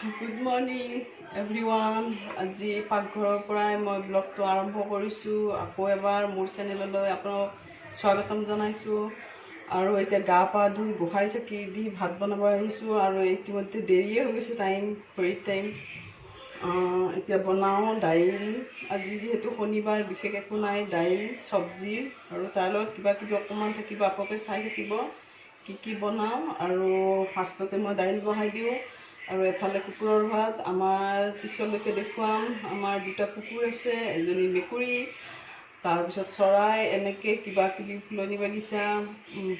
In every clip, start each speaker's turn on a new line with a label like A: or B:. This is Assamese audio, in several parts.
A: Good morning everyone. আজি পাকঘৰৰ পৰাই মই ব্লগটো আৰম্ভ কৰিছোঁ। আকৌ এবাৰ মোৰ চেনেললৈ আপোনাক স্বাগতম জনাইছোঁ। আৰু এতিয়া গা পা ধুই গোসাঁই চাকি দি ভাত বনাব আহিছোঁ। আৰু ইতিমধ্যে দেৰিয়ে হৈ গৈছে ঘড়ীৰ টাইম। এতিয়া বনাওঁ দাইল। আজি যিহেতু শনিবাৰ বিশেষ একো নাই, দাইল চব্জি আৰু তাৰ লগত কিবা কিবি অকণমান থাকিব, আপোনালোকে চাই থাকিব কি বনাওঁ। আৰু ফাৰ্ষ্টতে মই দাইল বহাই দিওঁ আৰু এফালে কুকুৰৰ ভাত। আমাৰ পিছলৈকে দেখুৱাম, আমাৰ দুটা কুকুৰ আছে, এজনী মেকুৰী, তাৰপিছত চৰাই, এনেকৈ কিবা কিবি ফুলনি বাগিচা,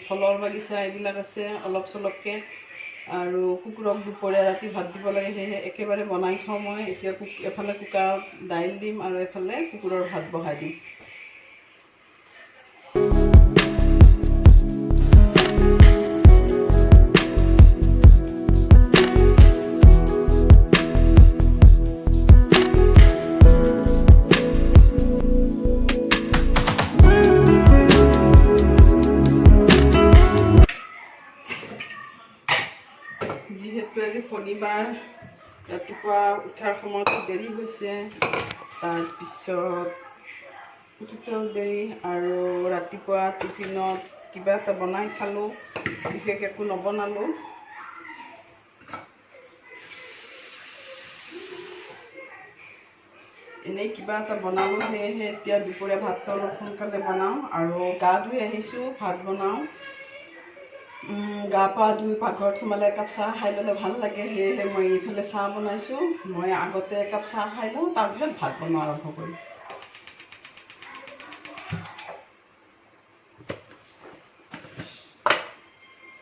A: ফলৰ বাগিচা এইবিলাক আছে অলপ চলপকৈ। আৰু কুকুৰক দুপৰীয়া ৰাতি ভাত দিব লাগে, সেয়েহে একেবাৰে বনাই থওঁ মই। এতিয়া এফালে কুকাৰত দাইল দিম আৰু এফালে কুকুৰৰ ভাত বহাই দিম। যিহেতু আজি শনিবাৰ, ৰাতিপুৱা উঠাৰ সময়ত দেৰি হৈছে, তাৰপিছত উঠোতেও দেৰি, আৰু ৰাতিপুৱা টিফিনত কিবা এটা বনাই খালোঁ, বিশেষ একো নবনালোঁ। এনেই কিবা এটা বনালোঁ, সেয়েহে এতিয়া দুপৰীয়া ভাতটো অলপ সোনকালে বনাওঁ। আৰু গা ধুই আহিছোঁ, ভাত বনাওঁ। গা পা ধুই পাকঘৰত সোমালে একাপ চাহ খাই ল'লে ভাল লাগে, সেয়েহে মই এইফালে চাহ বনাইছোঁ। মই আগতে একাপ চাহ খাই লওঁ, তাৰপিছত ভাত বনোৱা আৰম্ভ কৰিম।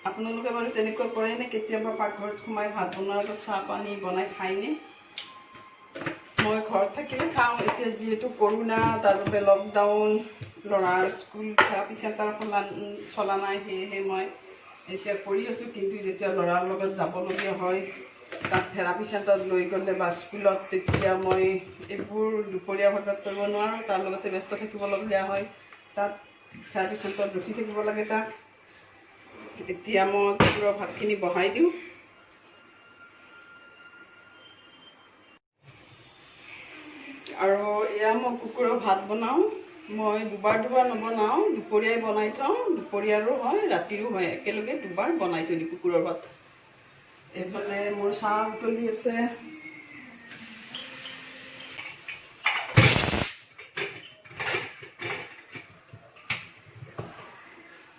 A: আপোনালোকে বাৰু তেনেকুৱা কৰেনে? কেতিয়াবা পাকঘৰত সোমাই ভাত বনোৱাৰ আগত চাহ পানী বনাই খায়নে? মই ঘৰত থাকিলে খাওঁ। এতিয়া যিহেতু কৰোণা, তাৰ বাবে লকডাউন, ল'ৰাৰ স্কুল থেৰাপি চেণ্টাৰ চলা নাই, সেয়েহে মই এতিয়া কৰি আছোঁ। কিন্তু যেতিয়া ল'ৰাৰ লগত যাবলগীয়া হয়, তাত থেৰাপি চেণ্টাৰত লৈ গ'লে বা স্কুলত, তেতিয়া মই এইবোৰ দুপৰীয়া ভাগত কৰিব নোৱাৰোঁ। তাৰ লগতে ব্যস্ত থাকিবলগীয়া হয়। তাত থেৰাপি চেণ্টাৰত ৰখি থাকিব লাগে তাক। এতিয়া মই কুকুৰৰ ভাতখিনি বহাই দিওঁ। আৰু এয়া মই কুকুৰৰ ভাত বনাওঁ। মই দুবাৰ নবনাওঁ, দুপৰীয়াই বনাই থওঁ। দুপৰীয়াৰো হয়, ৰাতিৰো হয়, একেলগে দুবাৰ বনাই থৈ দিওঁ কুকুৰৰ ভাত। এইফালে মোৰ চাহ উতলি আছে।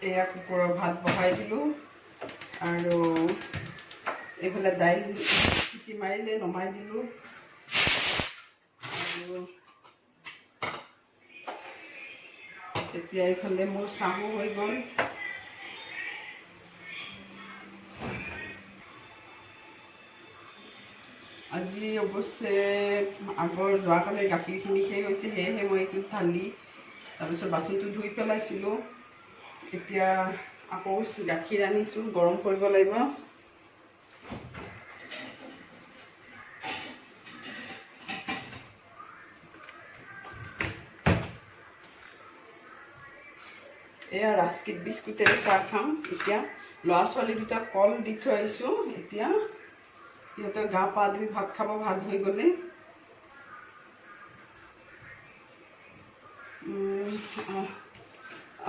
A: এয়া কুকুৰৰ ভাত বহাই দিলোঁ। আৰু এইফালে দাইল চিটি মাৰিলে নমাই দিলোঁ। আৰু এতিয়া এইফালে মোৰ চাহো হৈ গ'ল। আজি অৱশ্যে যোৱাকালি গাখীৰখিনি শেষ হৈছে, সেয়েহে মই এইটো ঢালি তাৰপিছত বাচনটো ধুই পেলাইছিলোঁ। এতিয়া আকৌ গাখীৰ আনিছোঁ, গৰম কৰিব লাগিব। এয়া ৰাস্কিট বিস্কুটেৰে চাহ খাম। এতিয়া ল'ৰা ছোৱালী দুটা কল দি থৈ আহিছোঁ। এতিয়া সিহঁতে গা পা ধুই ভাত খাব, ভাত হৈ গ'লে।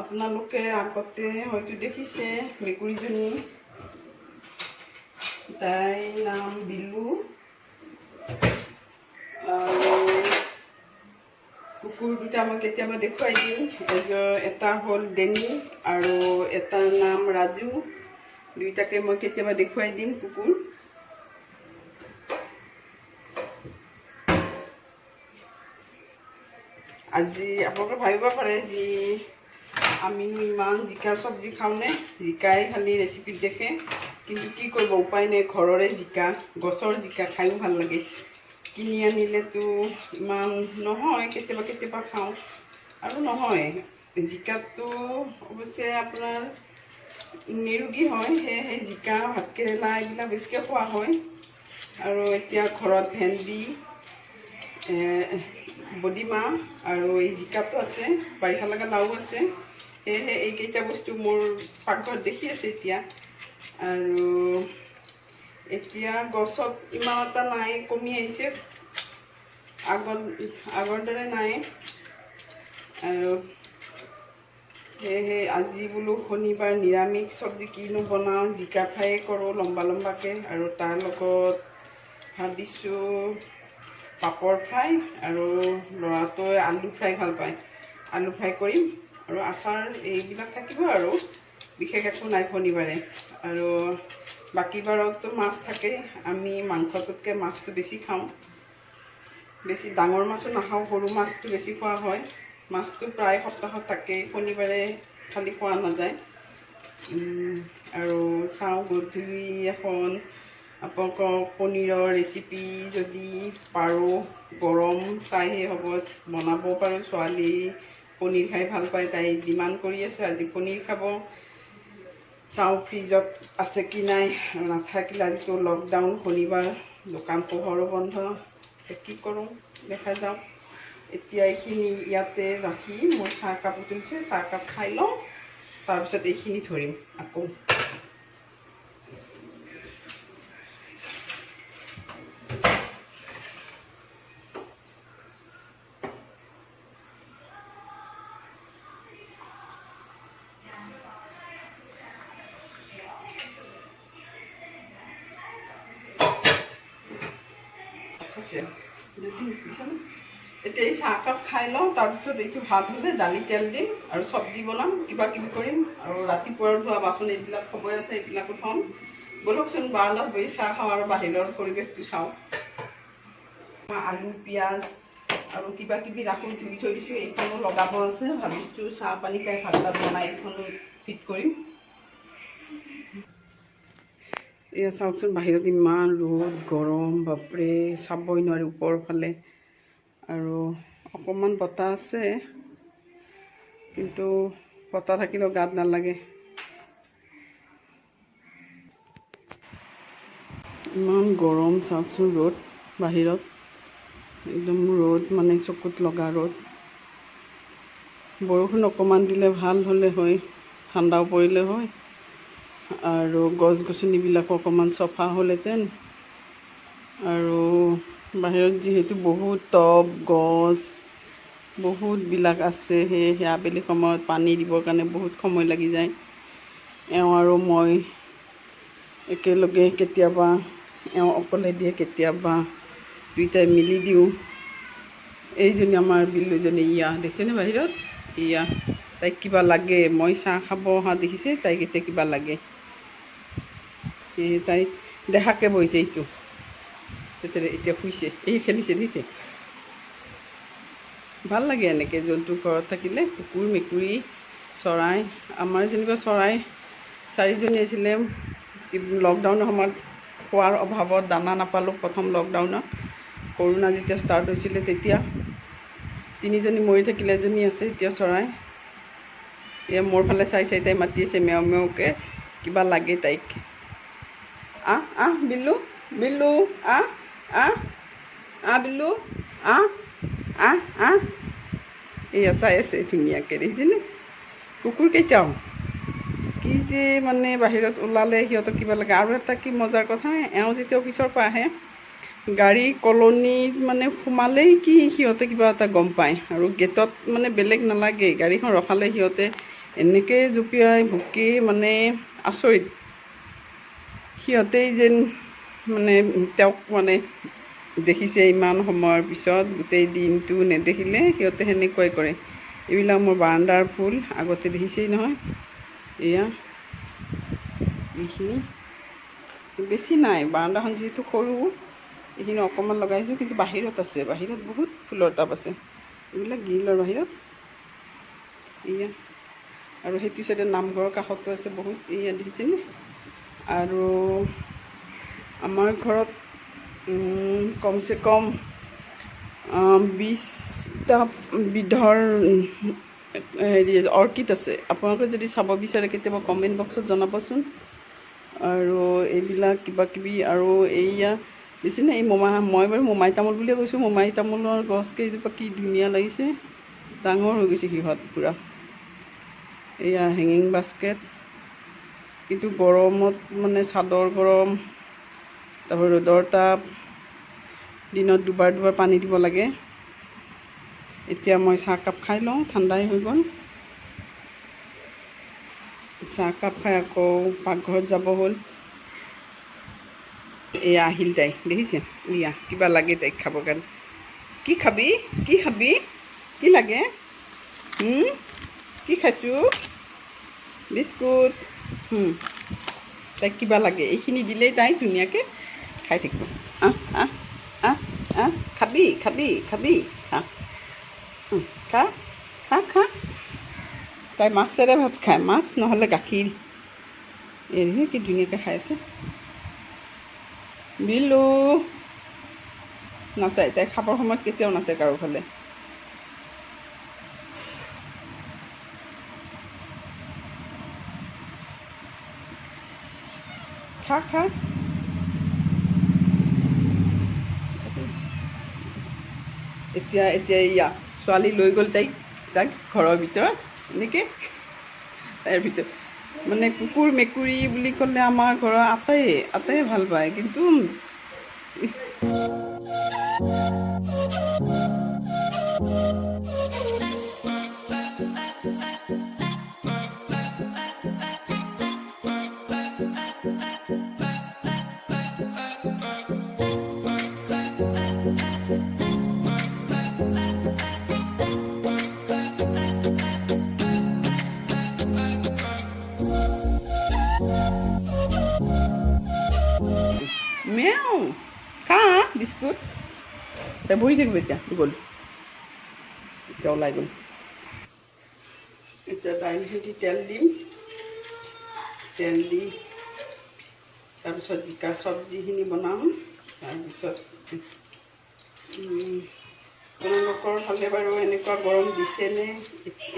A: আপোনালোকে আগতে হয়তো দেখিছে মেকুৰীজনী, তাইৰ নাম বিলু। আৰু কুকুৰ দুটা মই কেতিয়াবা দেখুৱাই দিওঁ। এটা হ'ল ডেনি আৰু এটাৰ নাম ৰাজু। দুইটাকে মই কেতিয়াবা দেখুৱাই দিম কুকুৰ। আজি আপোনালোকে ভাবিব পাৰে যে আমি ইমান জিকাৰ চব্জি খাওঁনে, জিকাই খালি ৰেচিপিত দেখে। কিন্তু কি কৰিব, উপায় নাই, ঘৰৰে জিকা, গছৰ জিকা খায়ো ভাল লাগে। কিনি আনিলেতো ইমান নহয়, কেতিয়াবা খাওঁ। আৰু নহয়, জিকাটো অৱশ্যে আপোনাৰ নিৰোগী হয়, সেয়েহে জিকা, ভাতকেৰেলা এইবিলাক বেছিকৈ খোৱা হয়। আৰু এতিয়া ঘৰত ভেন্দি, বডিমাহ আৰু এই জিকাটো আছে, বাৰিষা লগা লাও আছে। সেয়েহে এইকেইটা বস্তু মোৰ পাকঘৰত দেখি আছে এতিয়া। আৰু এতিয়া গছত ইমান এটা নাই, কমি আহিছে, আগৰ দৰে নাই। আৰু সেয়েহে আজি বোলো শনিবাৰ নিৰামিষ চব্জি কিনো বনাওঁ, জিকা ফ্ৰাই কৰোঁ লম্বা লম্বাকৈ, আৰু তাৰ লগত ভাবিছোঁ পাপৰ ফ্ৰাই, আৰু ল'ৰাটোৱে আলু ফ্ৰাই ভাল পায়, আলু ফ্ৰাই কৰিম, আৰু আচাৰ এইবিলাক থাকিব আৰু বিশেষ একো নাই শনিবাৰে। আৰু বাকী বাৰতো মাছ থাকেই, আমি মাংসটোতকৈ মাছটো বেছি খাওঁ, বেছি ডাঙৰ মাছো নাখাওঁ, সৰু মাছটো বেছি খোৱা হয়। মাছটো প্ৰায় সপ্তাহত থাকেই, শনিবাৰে খালি খোৱা নাযায়। আৰু চাওঁ গধূলি এখন আপোনালোকৰ পনীৰৰ ৰেচিপি যদি পাৰোঁ, গৰম চাইহে হ'ব, বনাব পাৰোঁ। ছোৱালী পনীৰ খাই ভাল পায়, তাই ডিমাণ্ড কৰি আছে আজি পনীৰ খাব। চাওঁ ফ্ৰিজত আছে কি নাই, নাথাকিলে আজিতো লকডাউন, শনিবাৰ দোকান পোহৰো বন্ধ, কি কৰোঁ দেখা যাওক। এতিয়া এইখিনি ইয়াতে ৰাখি মোৰ চাহকাপ উতলিছে, চাহকাপ খাই লওঁ, তাৰপিছত এইখিনি ধৰিম আকৌ। এতিয়া এই চাহকাপ খাই লওঁ, তাৰপিছত এইটো ভাত হ'লে দালি তেল দিম আৰু চব্জি বনাম, কিবা কিবি কৰিম। আৰু ৰাতিপুৱাৰ ধোৱা বাচন এইবিলাক খবই আছে, এইবিলাকো থ'ম। ব'লকচোন বাৰান্দাত বহি চাহ খাওঁ আৰু বাহিৰৰ পৰিৱেশটো চাওঁ। আলু পিঁয়াজ আৰু কিবা কিবি ৰাখোঁ, ধুই থৈ দিছোঁ, এইখনো লগাব আছে। ভাবিছোঁ চাহ পানী খাই ভাত তাত বনাই এইখনো ফিট কৰিম। এয়া চাওকচোন, বাহিৰত ইমান ৰ'দ গৰম, বাপৰে চাবই নোৱাৰি ওপৰৰ ফালে। আৰু অকণমান বতাহ আছে, কিন্তু বতাহ থাকিলেও গাত নালাগে। ইমান গৰম চাওকচোন, ৰ'দ বাহিৰত একদম ৰ'দ, মানে চকুত লগা ৰ'দ। বৰষুণ অকণমান দিলে ভাল হ'লে হয়, ঠাণ্ডাও পৰিলে হয়, আৰু গছ গছনিবিলাকো অকণমান চফা হ'লহেঁতেন। আৰু বাহিৰত যিহেতু বহুত টব গছ বহুতবিলাক আছে, সেয়েহে আবেলি সময়ত পানী দিবৰ কাৰণে বহুত সময় লাগি যায়। এওঁ আৰু মই একেলগে, কেতিয়াবা এওঁ অকলে দিয়ে, কেতিয়াবা দুইটাই মিলি দিওঁ। এইজনী আমাৰ বিল্লুজনী, ইয়া দেখিছেনে বাহিৰত, ইয়া তাইক কিবা লাগে, মই চাহ খাব অহা দেখিছে, তাইক এতিয়া কিবা লাগে। তাই দেখাকে বহিছে, এইটো এতিয়া শুইছে, এই খেলিছে, দেখিছে। ভাল লাগে এনেকৈ জন্তু ঘৰত থাকিলে, কুকুৰ মেকুৰী চৰাই। আমাৰ যেনিবা চৰাই 4জনী আছিলে, লকডাউনৰ সময়ত খোৱাৰ অভাৱত দানা নাপালোঁ। প্ৰথম লকডাউনত কৰোণা যেতিয়া ষ্টাৰ্ট হৈছিলে, তেতিয়া 3জনী মৰি থাকিলে, এজনী আছে এতিয়া চৰাই। এয়া মোৰ ফালে চাই চাই তাই মাতি আছে মেও মেওকৈ, কিবা লাগে তাইক। আহ আহ বিল্লু, বিল্লু আহ আহ আহ, বিল্লু আহ আহ আহ, এয়া চাই আছে ধুনীয়াকৈ, দেখিছেনে। কুকুৰ কেইটাও কি যে মানে বাহিৰত ওলালে সিহঁতক কিবা লাগে। আৰু এটা কি মজাৰ কথা, এওঁ যেতিয়া অফিচৰ পৰা আহে, গাড়ী কলনীত মানে সোমালেই কি সিহঁতে কিবা এটা গম পায়, আৰু গেটত মানে বেলেগ নালাগেই, গাড়ীখন ৰখালে সিহঁতে এনেকৈ জঁপিয়াই ভুকি, মানে আচৰিত। সিহঁতেই যেন মানে তেওঁক মানে দেখিছে ইমান সময়ৰ পিছত, গোটেই দিনটো নেদেখিলে সিহঁতে সেনেকুৱাই কৰে। এইবিলাক মোৰ বাৰান্দাৰ ফুল, আগতে দেখিছেই নহয়। এয়া এইখিনি বেছি নাই, বাৰান্দাখন যিহেতু সৰু, এইখিনি অকণমান লগাইছোঁ, কিন্তু বাহিৰত আছে, বাহিৰত বহুত ফুলৰ টাব আছে, এইবিলাক গ্ৰিলৰ বাহিৰত। এয়া আৰু সেইটো চাইডে নামঘৰৰ কাষতো আছে বহুত, এয়া দেখিছেনে। আৰু আমাৰ ঘৰত কমচে কম 20টা বিধৰ হেৰি অৰ্কিড আছে। আপোনালোকে যদি চাব বিচাৰে কেতিয়াবা কমেণ্ট বক্সত জনাবচোন। আৰু এইবিলাক কিবা কিবি, আৰু এইয়া দেখিছেনে, এই মই বাৰু মোমাই তামোল বুলিয়ে কৈছোঁ, মোমাই তামোলৰ গছ কেইজোপা কি ধুনীয়া লাগিছে, ডাঙৰ হৈ গৈছে সিহঁত পূৰা। এয়া হেঙিং বাস্কেট, কিন্তু গৰমত মানে চাদৰ গৰম তাৰপৰা ৰ'দৰ তাপ দিনত দুবাৰ পানী দিব লাগে। এতিয়া মই চাহকাপ খাই লওঁ, ঠাণ্ডাই হৈ গ'ল। চাহকাপ খাই আকৌ পাকঘৰত যাব হ'ল। এয়া আহিল তাই, দেখিছে? ইয়া কিবা লাগে তাইক খাবৰ কাৰণে। কি খাবি? কি খাবি? কি লাগে? কি খাইছোঁ? বিস্কুট। তাইক কিবা লাগে, এইখিনি দিলেই তাই ধুনীয়াকৈ খাই থাকিব। আহ আহ আহ আহ খাবি খাবি খাবি খা খা খা খা। তাই মাছেৰে ভাত খায়, মাছ নহ'লে গাখীৰ। এই কি ধুনীয়াকৈ খাই আছে। বিলু নাচায়, তাই খাবৰ সময়ত কেতিয়াও নাচায় কাৰো ফালে। খা খা। এতিয়া ইয়া ছোৱালী লৈ গ'ল তাক ঘৰৰ ভিতৰত এনেকৈ। তাইৰ ভিতৰত মানে কুকুৰ মেকুৰী বুলি ক'লে আমাৰ ঘৰৰ আটায়ে ভাল পায়, কিন্তু মেও খা বিস্কুট। তাই বহি থাকিব এতিয়া, গ'ল এতিয়া ওলাই গ'ল। এতিয়া দাইলখিনি তেল দিম, তেল দি তাৰপিছত জিকা চব্জিখিনি বনাম। তাৰপিছত আপোনালোকৰ ফালে বাৰু এনেকুৱা গৰম দিছেনে?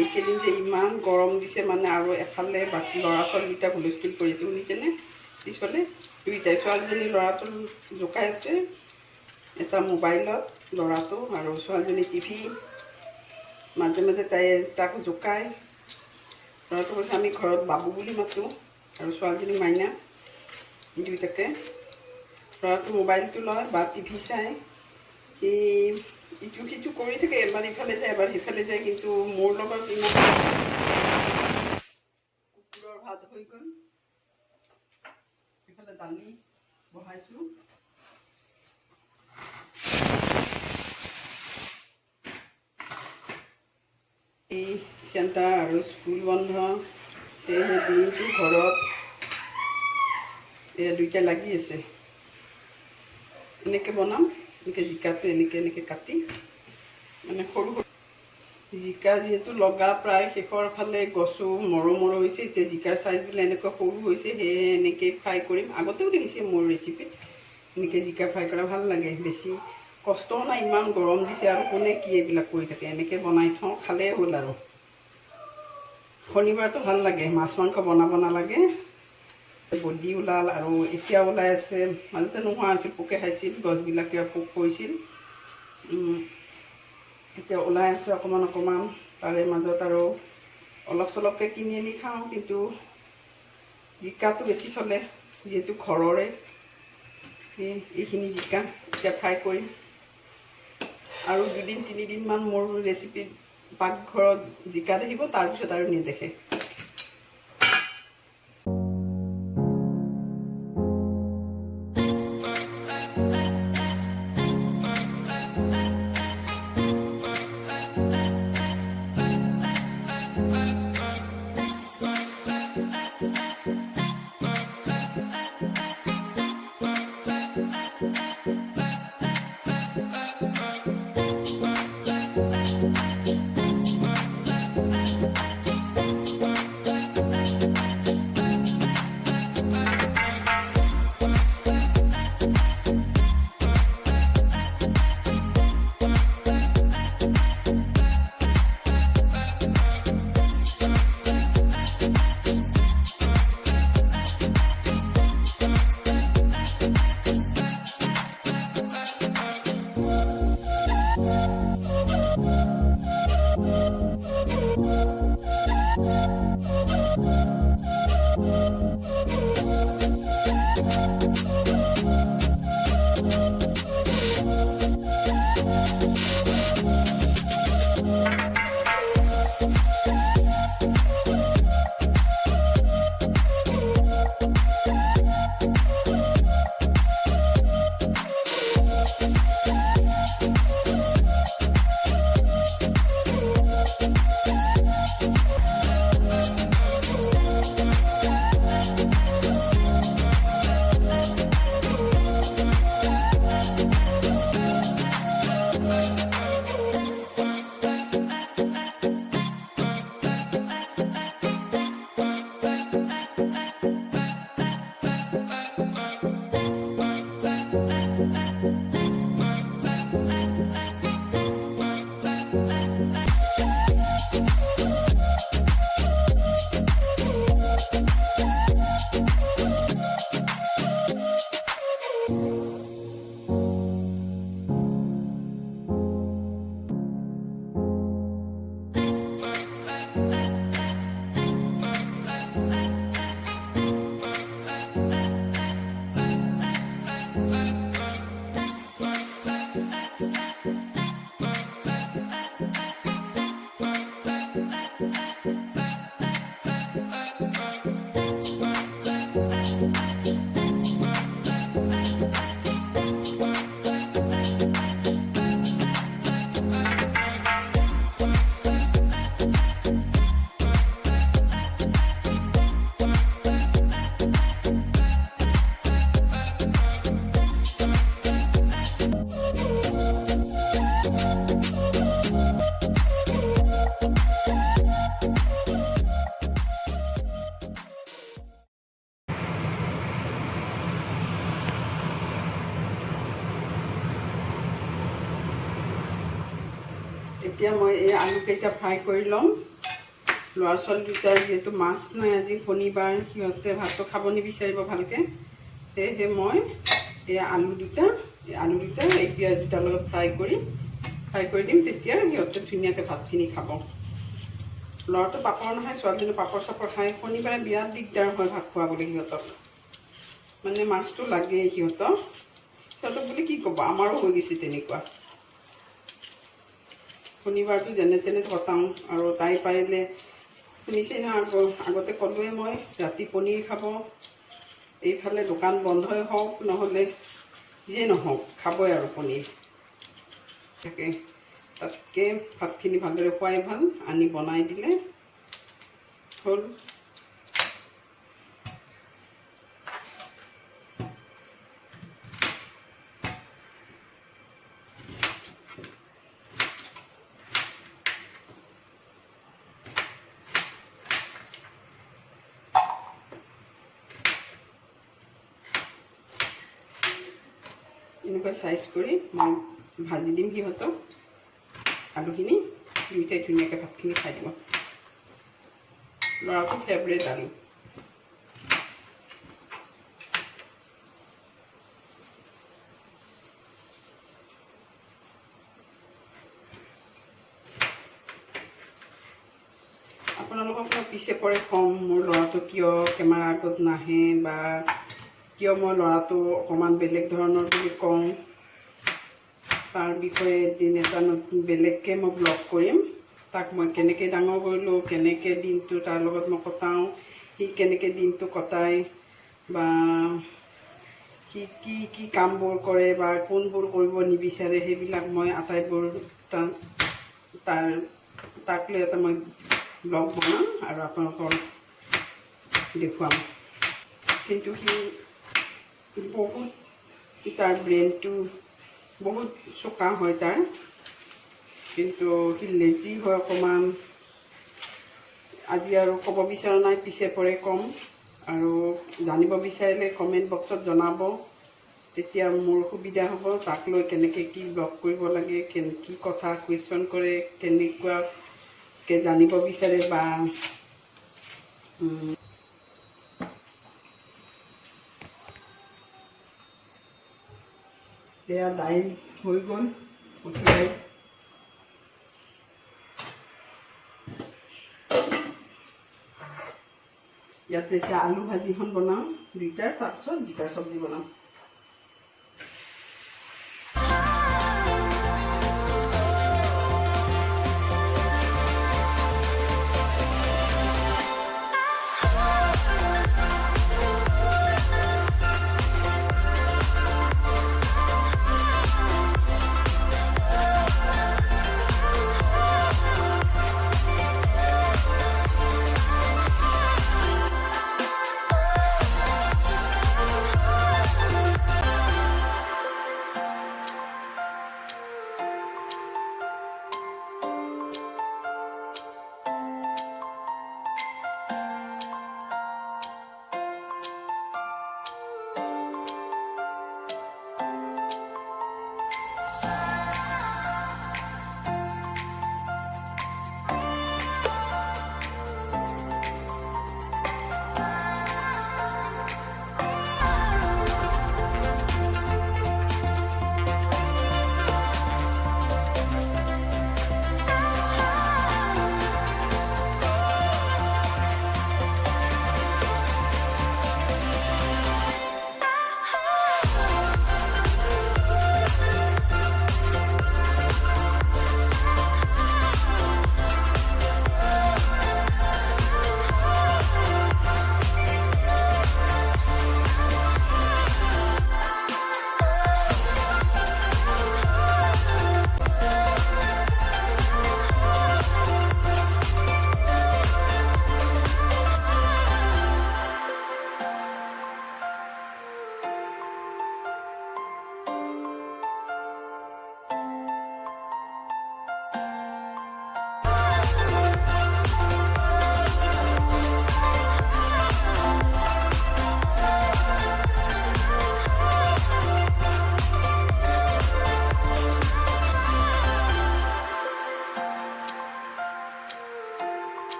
A: এইকেইদিন যে ইমান গৰম দিছে মানে, আৰু এফালে বাকী ল'ৰা ছোৱালীকেইটা হুলস্থুল কৰিছে, শুনিছেনে? পিছফালে দুইটাই, ছোৱালীজনী ল'ৰাটো জোকাই আছে, এটা মোবাইলত ল'ৰাটো, আৰু ছোৱালীজনী টিভি। মাজে মাজে তাক জোকায়। ল'ৰাটো কৈছে আমি ঘৰত বাবু বুলি মাতোঁ, আৰু ছোৱালীজনী মাইনা। দুইটাকে ল'ৰাটো মোবাইলটো লয় বা টিভি চায়, সি ইটো সিটো কৰি থাকে, এবাৰ ইফালে যায় এবাৰ সিফালে যায়। কিন্তু মোৰ লগত ইমান কুকুৰৰ ভাত হৈ গ'ল। ইফালে দালি বহাইছোঁ। এই চেণ্টাৰ আৰু স্কুল বন্ধ, সেয়েহে দিনটো ঘৰত এয়া দুইটা লাগি আছে। এনেকৈ বনাম, এনেকৈ জিকাটো এনেকৈ কাটি, মানে সৰু জিকা যিহেতু লগা প্ৰায় শেষৰ ফালে, গছো মৰো হৈছে। এতিয়া জিকাৰ চাইজবিলাক এনেকুৱা সৰু হৈছে, সেয়ে এনেকৈ ফ্ৰাই কৰিম। আগতেও দেখিছে মোৰ ৰেচিপিত, এনেকৈ জিকা ফ্ৰাই কৰা ভাল লাগে। বেছি কষ্টও নাই, ইমান গৰম দিছে আৰু কোনে কি এইবিলাক কৰি থাকে। এনেকৈ বনাই থওঁ, খালেই হ'ল। আৰু শনিবাৰটো ভাল লাগে, মাছ মাংস বনাব নালাগে। বডি ওলাল, আৰু এতিয়া ওলাই আছে। মাজতে নোহোৱা আছিল, পোকে খাইছিল, গছবিলাকে পোক পৰিছিল। এতিয়া ওলাই আছে অকণমান। তাৰে মাজত আৰু অলপ চলপকৈ কিনি আনি খাওঁ, কিন্তু জিকাটো বেছি চলে, যিহেতু ঘৰৰে। এইখিনি জিকা এতিয়া ফ্ৰাই কৰিম। আৰু 2-3দিনমান মোৰ ৰেচিপিত পাকঘৰত জিকা দেখিব, তাৰপিছত আৰু নেদেখে। এতিয়া মই এই আলুকেইটা ফ্ৰাই কৰি ল'ম। ল'ৰা ছোৱালী দুটাৰ যিহেতু মাছ নাই আজি শনিবাৰ, সিহঁতে ভাতটো খাব নিবিচাৰিব ভালকৈ, সেয়েহে মই এই আলু দুটা এই পিঁয়াজ দুটাৰ লগত ফ্ৰাই কৰি দিম। তেতিয়া সিহঁতে ধুনীয়াকৈ ভাতখিনি খাব। ল'ৰাটো পাপৰ নাখায়, ছোৱালীজনী পাপৰ চাপৰ খায়। শনিবাৰে বিৰাট দিগদাৰ হয় ভাত খুৱাবলৈ সিহঁতক, মানে মাছটো লাগেই সিহঁতক বুলি কি ক'ব, আমাৰো হৈ গৈছে তেনেকুৱা। শনিবাৰটো যেনে তেনে কটাওঁ। আৰু তাই পাৰিলে শুনিছেই নহয়, আগতে ক'লোৱে মই, ৰাতি পনীৰ খাব। এইফালে দোকান বন্ধই হওক নহ'লে যিয়ে নহওক খাবই আৰু পনীৰ। তাতকৈ ভাতখিনি ভালদৰে খুৱাই ভাল, আনি বনাই দিলে হ'ল। এনেকুৱা চাইজ কৰি মই ভাজি দিম সিহঁতক। আলুখিনি দুইটাই ধুনীয়াকৈ ভাতখিনি খাই দিব। ল'ৰাটো ফেভৰেট আলু। আপোনালোকক মই পিছে পৰে ক'ম মোৰ ল'ৰাটো কিয় কেমেৰা আগত নাহে, বা কিয় মই ল'ৰাটো অকণমান বেলেগ ধৰণৰ বুলি কওঁ। তাৰ বিষয়ে এদিন এটা নতুন বেলেগকৈ মই ব্লগ কৰিম। তাক মই কেনেকৈ ডাঙৰ কৰিলোঁ, কেনেকৈ দিনটো তাৰ লগত মই কটাওঁ, সি কেনেকৈ দিনটো কটায়, বা সি কি কি কামবোৰ কৰে বা কোনবোৰ কৰিব নিবিচাৰে, সেইবিলাক মই আটাইবোৰ তাক লৈ এটা মই ব্লগ বনাম আৰু আপোনালোকক দেখুৱাম। কিন্তু সি বহুত, তাৰ ব্ৰেইনটো বহুত চোকা হয় তাৰ, কিন্তু সি লেজি হয় অকণমান। আজি আৰু ক'ব বিচৰা নাই, পিছে পৰে ক'ম। আৰু জানিব বিচাৰিলে কমেণ্ট বক্সত জনাব, তেতিয়া মোৰ সুবিধা হ'ব। তাক লৈ কেনেকৈ কি ব্লগ কৰিব লাগে, কি কথা কুৱেশ্যন কৰে, কেনেকুৱাকৈ জানিব বিচাৰে, বা এয়া দাইল হৈ গ'ল, উঠিয়াই ইয়াতে এতিয়া আলু ভাজিখন বনাওঁ দুইটাৰ, তাৰপিছত জিকাৰ চব্জি বনাম।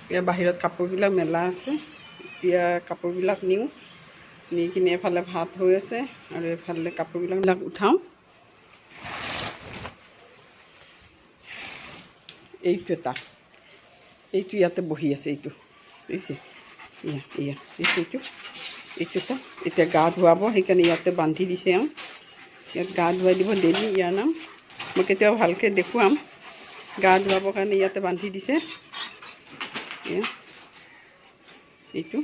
A: এতিয়া বাহিৰত কাপোৰবিলাক মেলা আছে, এতিয়া কাপোৰবিলাক নিওঁ, নি কিনে এফালে ভাত হৈ আছে আৰু এফালে কাপোৰবিলাক উঠাওঁ। এইটো এইটো ইয়াতে বহি আছে, এইটো বুজিছে, এইটো এতিয়া গা ধুৱাব, সেইকাৰণে ইয়াতে বান্ধি দিছে। ইয়াত গা ধুৱাই দিব ডেইলি, ইয়াৰ নাম মই কেতিয়াবা ভালকৈ দেখুৱাম। গা ধুৱাবৰ কাৰণে ইয়াতে বান্ধি দিছে। এইটো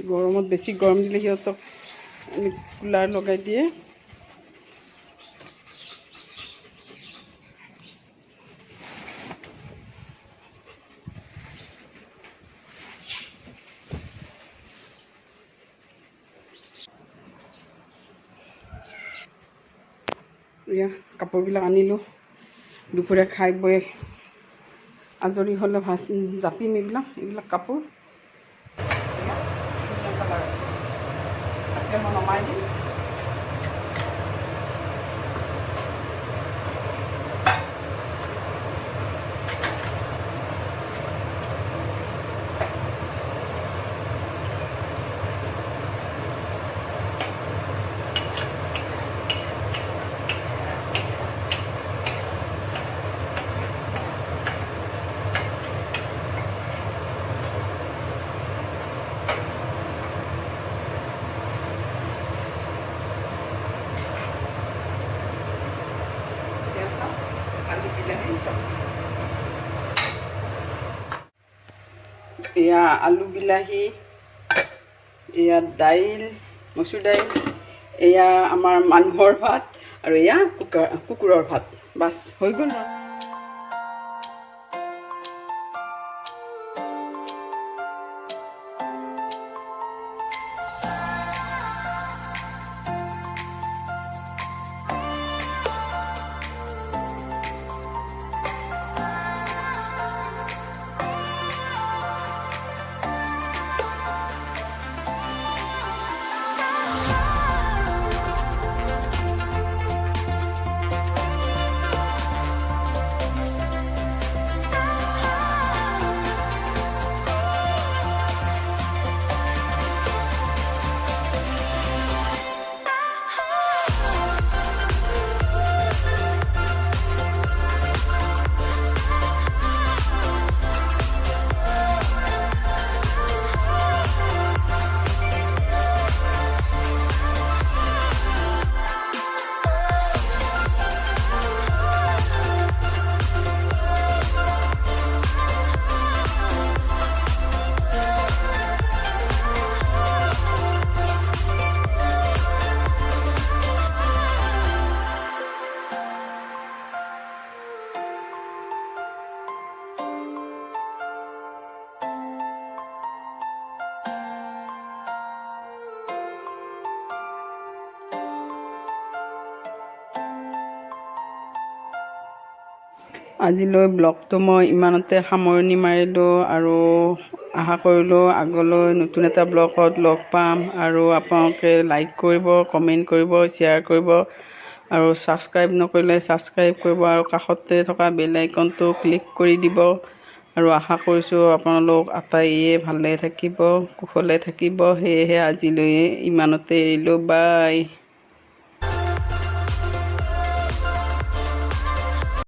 A: গৰমত বেছি গৰম দিলে সিহঁতক কুলাৰ লগাই দিয়ে। এয়া কাপোৰবিলাক আনিলোঁ, দুপৰীয়া খাই বৈ আজৰি হ'লে জাপিম এইবিলাক কাপোৰ। মই নমাই দিম। এয়া আলু বিলাহী, এয়া দাইল, মচুৰ দাইল, এয়া আমাৰ মানুহৰ ভাত আৰু এয়া কুকুৰৰ ভাত। বাছ হৈ গ'ল। আজিলৈ ব্লগটো মই ইমানতে সামৰণি মাৰিলোঁ আৰু আশা কৰিলোঁ আগলৈ নতুন এটা ব্লগত লগ পাম। আৰু আপোনালোকে লাইক কৰিব, কমেণ্ট কৰিব, শ্বেয়াৰ কৰিব আৰু ছাবস্ক্ৰাইব নকৰিলে ছাবস্ক্ৰাইব কৰিব আৰু কাষতে থকা বেল আইকনটো ক্লিক কৰি দিব। আৰু আশা কৰিছোঁ আপোনালোক আটাইয়ে ভালে থাকিব, কুশলে থাকিব। সেয়েহে আজিলৈ ইমানতে এৰিলোঁ। বাই।